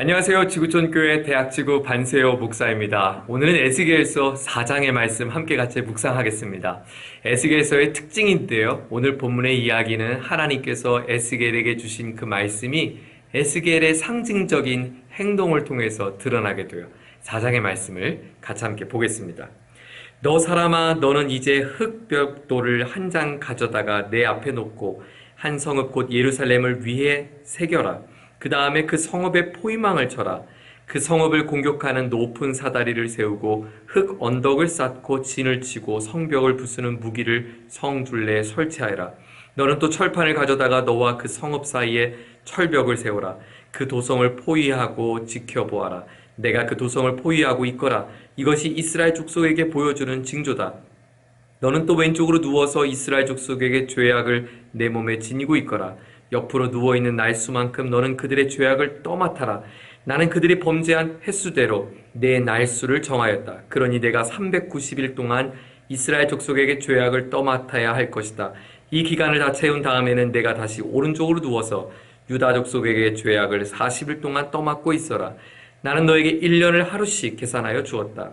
안녕하세요. 지구촌교회 대학지구 반세요 목사입니다. 오늘은 에스겔서 4장의 말씀 함께 같이 묵상하겠습니다. 에스겔서의 특징인데요. 오늘 본문의 이야기는 하나님께서 에스겔에게 주신 그 말씀이 에스겔의 상징적인 행동을 통해서 드러나게 돼요. 4장의 말씀을 같이 함께 보겠습니다. 너 사람아, 너는 이제 흙벽돌을 한 장 가져다가 내 앞에 놓고 한 성읍 곧 예루살렘을 위해 새겨라. 그 다음에 그 성읍에 포위망을 쳐라. 그 성읍을 공격하는 높은 사다리를 세우고 흙 언덕을 쌓고 진을 치고 성벽을 부수는 무기를 성 둘레에 설치하여라. 너는 또 철판을 가져다가 너와 그 성읍 사이에 철벽을 세우라. 그 도성을 포위하고 지켜보아라. 내가 그 도성을 포위하고 있거라. 이것이 이스라엘 족속에게 보여주는 징조다. 너는 또 왼쪽으로 누워서 이스라엘 족속에게 죄악을 내 몸에 지니고 있거라. 옆으로 누워있는 날수만큼 너는 그들의 죄악을 떠맡아라. 나는 그들이 범죄한 횟수대로 내 날수를 정하였다. 그러니 내가 390일 동안 이스라엘 족속에게 죄악을 떠맡아야 할 것이다. 이 기간을 다 채운 다음에는 내가 다시 오른쪽으로 누워서 유다 족속에게 죄악을 40일 동안 떠맡고 있어라. 나는 너에게 1년을 하루씩 계산하여 주었다.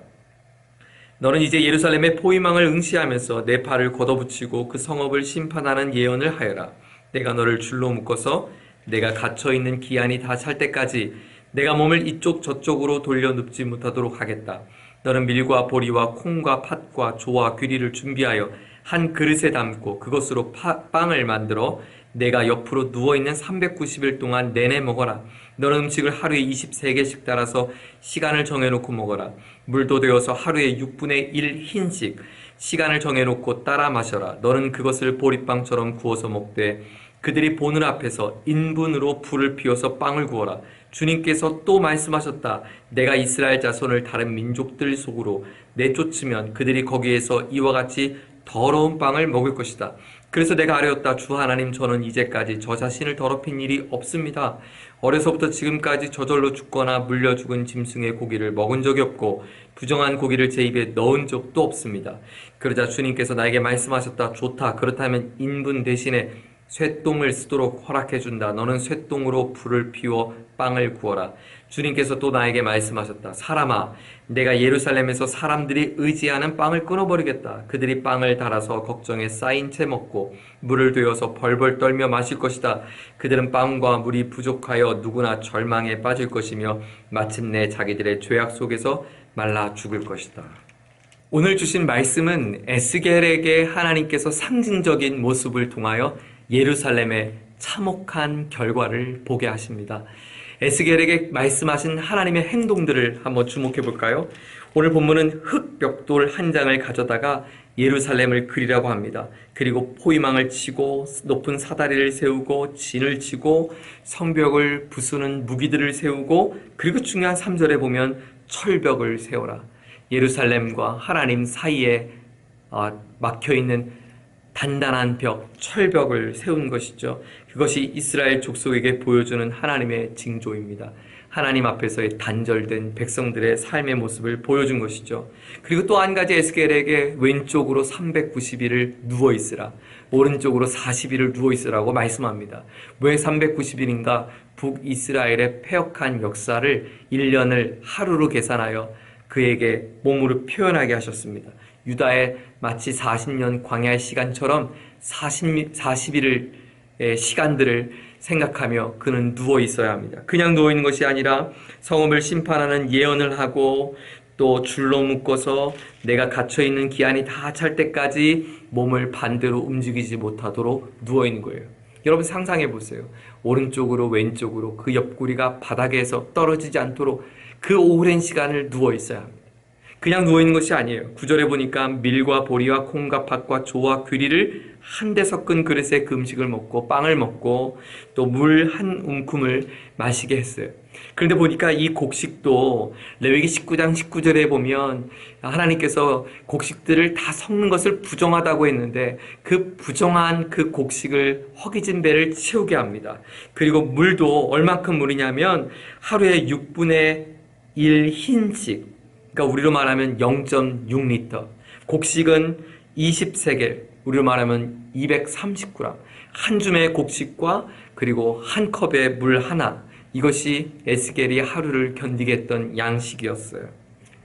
너는 이제 예루살렘의 포위망을 응시하면서 내 팔을 걷어붙이고 그 성읍을 심판하는 예언을 하여라. 내가 너를 줄로 묶어서 내가 갇혀있는 기한이 다 찰 때까지 내가 몸을 이쪽 저쪽으로 돌려 눕지 못하도록 하겠다. 너는 밀과 보리와 콩과 팥과 조와 귀리를 준비하여 한 그릇에 담고 그것으로 빵을 만들어 내가 옆으로 누워있는 390일 동안 내내 먹어라. 너는 음식을 하루에 23개씩 따라서 시간을 정해놓고 먹어라. 물도 되어서 하루에 6분의 1 흰씩 시간을 정해놓고 따라 마셔라. 너는 그것을 보리빵처럼 구워서 먹되 그들이 보는 앞에서 인분으로 불을 피워서 빵을 구워라. 주님께서 또 말씀하셨다. 내가 이스라엘 자손을 다른 민족들 속으로 내쫓으면 그들이 거기에서 이와 같이 더러운 빵을 먹을 것이다. 그래서 내가 아뢰었다. 주 하나님, 저는 이제까지 저 자신을 더럽힌 일이 없습니다. 어려서부터 지금까지 저절로 죽거나 물려 죽은 짐승의 고기를 먹은 적이 없고 부정한 고기를 제 입에 넣은 적도 없습니다. 그러자 주님께서 나에게 말씀하셨다. 좋다. 그렇다면 인분 대신에 쇠똥을 쓰도록 허락해준다. 너는 쇠똥으로 불을 피워 빵을 구워라. 주님께서 또 나에게 말씀하셨다. 사람아, 내가 예루살렘에서 사람들이 의지하는 빵을 끊어버리겠다. 그들이 빵을 달아서 걱정에 쌓인 채 먹고 물을 되어서 벌벌 떨며 마실 것이다. 그들은 빵과 물이 부족하여 누구나 절망에 빠질 것이며 마침내 자기들의 죄악 속에서 말라 죽을 것이다. 오늘 주신 말씀은 에스겔에게 하나님께서 상징적인 모습을 통하여 예루살렘의 참혹한 결과를 보게 하십니다. 에스겔에게 말씀하신 하나님의 행동들을 한번 주목해 볼까요? 오늘 본문은 흙벽돌 한 장을 가져다가 예루살렘을 그리라고 합니다. 그리고 포위망을 치고 높은 사다리를 세우고 진을 치고 성벽을 부수는 무기들을 세우고 그리고 중요한 3절에 보면 철벽을 세워라. 예루살렘과 하나님 사이에 막혀있는 단단한 벽, 철벽을 세운 것이죠. 그것이 이스라엘 족속에게 보여주는 하나님의 징조입니다. 하나님 앞에서의 단절된 백성들의 삶의 모습을 보여준 것이죠. 그리고 또 한 가지 에스겔에게 왼쪽으로 390일을 누워있으라, 오른쪽으로 40일을 누워있으라고 말씀합니다. 왜 390일인가? 북이스라엘의 패역한 역사를 1년을 하루로 계산하여 그에게 몸으로 표현하게 하셨습니다. 유다의 마치 40년 광야의 시간처럼 40일의 시간들을 생각하며 그는 누워 있어야 합니다. 그냥 누워 있는 것이 아니라 성읍을 심판하는 예언을 하고 또 줄로 묶어서 내가 갇혀있는 기한이 다 찰 때까지 몸을 반대로 움직이지 못하도록 누워 있는 거예요. 여러분 상상해 보세요. 오른쪽으로 왼쪽으로 그 옆구리가 바닥에서 떨어지지 않도록 그 오랜 시간을 누워 있어야 합니다. 그냥 누워있는 것이 아니에요. 9절에 보니까 밀과 보리와 콩과 팥과 조와 귀리를 한데 섞은 그릇에 그 음식을 먹고 빵을 먹고 또 물 한 움큼을 마시게 했어요. 그런데 보니까 이 곡식도 레위기 19장 19절에 보면 하나님께서 곡식들을 다 섞는 것을 부정하다고 했는데 그 부정한 그 곡식을 허기진 배를 채우게 합니다. 그리고 물도 얼만큼 물이냐면 하루에 6분의 1 흰씩, 그러니까 우리로 말하면 0.6리터, 곡식은 20세겔, 우리로 말하면 230g, 한 줌의 곡식과 그리고 한 컵의 물 하나, 이것이 에스겔이 하루를 견디게 했던 양식이었어요.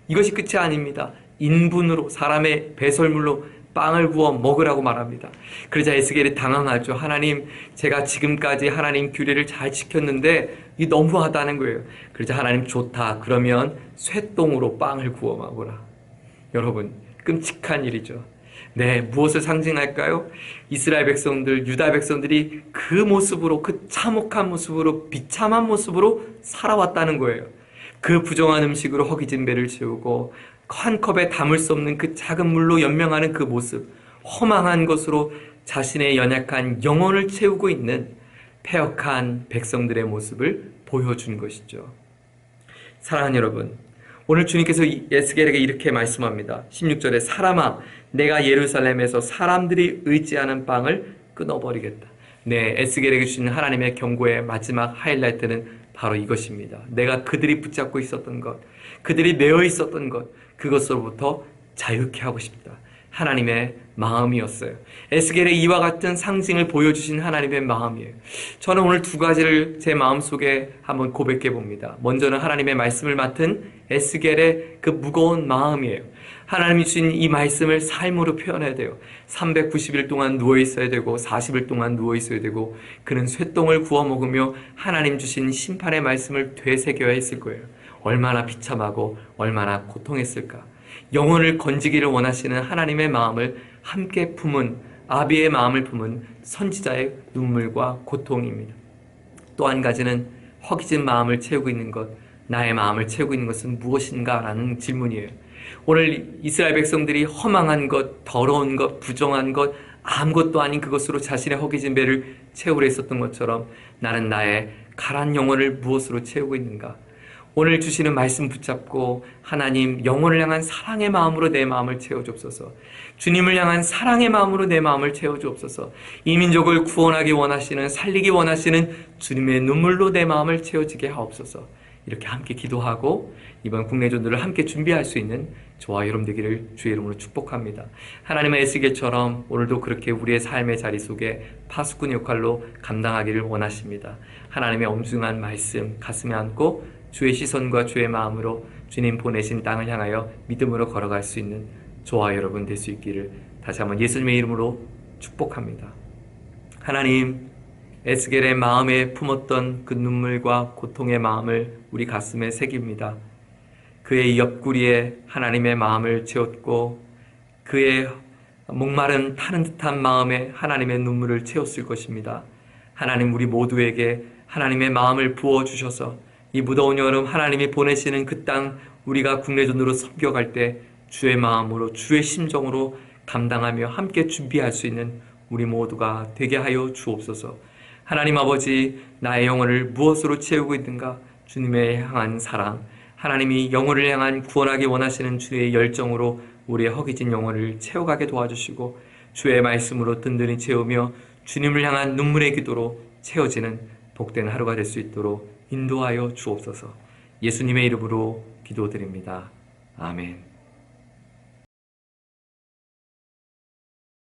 이것이 끝이 아닙니다. 인분으로, 사람의 배설물로 빵을 구워 먹으라고 말합니다. 그러자 에스겔이 당황하죠. 하나님, 제가 지금까지 하나님 규례를 잘 지켰는데 이 너무하다는 거예요. 그러자 하나님, 좋다. 그러면 쇠똥으로 빵을 구워 먹으라. 여러분, 끔찍한 일이죠. 네, 무엇을 상징할까요? 이스라엘 백성들, 유다 백성들이 그 모습으로, 그 참혹한 모습으로, 비참한 모습으로 살아왔다는 거예요. 그 부정한 음식으로 허기진 배를 채우고 한 컵에 담을 수 없는 그 작은 물로 연명하는 그 모습, 허망한 것으로 자신의 연약한 영혼을 채우고 있는 패역한 백성들의 모습을 보여준 것이죠. 사랑하는 여러분, 오늘 주님께서 에스겔에게 이렇게 말씀합니다. 16절에 사람아, 내가 예루살렘에서 사람들이 의지하는 빵을 끊어버리겠다. 네, 에스겔에게 주신 하나님의 경고의 마지막 하이라이트는 바로 이것입니다. 내가 그들이 붙잡고 있었던 것, 그들이 매어 있었던 것, 그것으로부터 자유케 하고 싶다. 하나님의 마음이었어요. 에스겔의 이와 같은 상징을 보여주신 하나님의 마음이에요. 저는 오늘 두 가지를 제 마음속에 한번 고백해 봅니다. 먼저는 하나님의 말씀을 맡은 에스겔의 그 무거운 마음이에요. 하나님이 주신 이 말씀을 삶으로 표현해야 돼요. 390일 동안 누워 있어야 되고 40일 동안 누워 있어야 되고 그는 쇠똥을 구워 먹으며 하나님 주신 심판의 말씀을 되새겨야 했을 거예요. 얼마나 비참하고 얼마나 고통했을까. 영혼을 건지기를 원하시는 하나님의 마음을 함께 품은, 아비의 마음을 품은 선지자의 눈물과 고통입니다. 또 한 가지는 허기진 마음을 채우고 있는 것, 나의 마음을 채우고 있는 것은 무엇인가 라는 질문이에요. 오늘 이스라엘 백성들이 허망한 것, 더러운 것, 부정한 것, 아무것도 아닌 그것으로 자신의 허기진 배를 채우려 했었던 것처럼 나는 나의 가란 영혼을 무엇으로 채우고 있는가. 오늘 주시는 말씀 붙잡고 하나님, 영혼을 향한 사랑의 마음으로 내 마음을 채워주옵소서. 주님을 향한 사랑의 마음으로 내 마음을 채워주옵소서. 이 민족을 구원하기 원하시는, 살리기 원하시는 주님의 눈물로 내 마음을 채워지게 하옵소서. 이렇게 함께 기도하고 이번 국내전도를 함께 준비할 수 있는 저와 여러분 되기를 주의 이름으로 축복합니다. 하나님의 에스겔처럼 오늘도 그렇게 우리의 삶의 자리 속에 파수꾼 역할로 감당하기를 원하십니다. 하나님의 엄중한 말씀 가슴에 안고 주의 시선과 주의 마음으로 주님 보내신 땅을 향하여 믿음으로 걸어갈 수 있는 저와 여러분 될 수 있기를 다시 한번 예수님의 이름으로 축복합니다. 하나님, 에스겔의 마음에 품었던 그 눈물과 고통의 마음을 우리 가슴에 새깁니다. 그의 옆구리에 하나님의 마음을 채웠고 그의 목마른 타는 듯한 마음에 하나님의 눈물을 채웠을 것입니다. 하나님, 우리 모두에게 하나님의 마음을 부어주셔서 이 무더운 여름 하나님이 보내시는 그 땅 우리가 국내전으로 섬겨갈 때 주의 마음으로, 주의 심정으로 감당하며 함께 준비할 수 있는 우리 모두가 되게 하여 주옵소서. 하나님 아버지, 나의 영혼을 무엇으로 채우고 있는가? 주님의 향한 사랑, 하나님이 영혼을 향한 구원하기 원하시는 주의 열정으로 우리의 허기진 영혼을 채워가게 도와주시고 주의 말씀으로 든든히 채우며 주님을 향한 눈물의 기도로 채워지는 복된 하루가 될 수 있도록 인도하여 주옵소서. 예수님의 이름으로 기도드립니다. 아멘.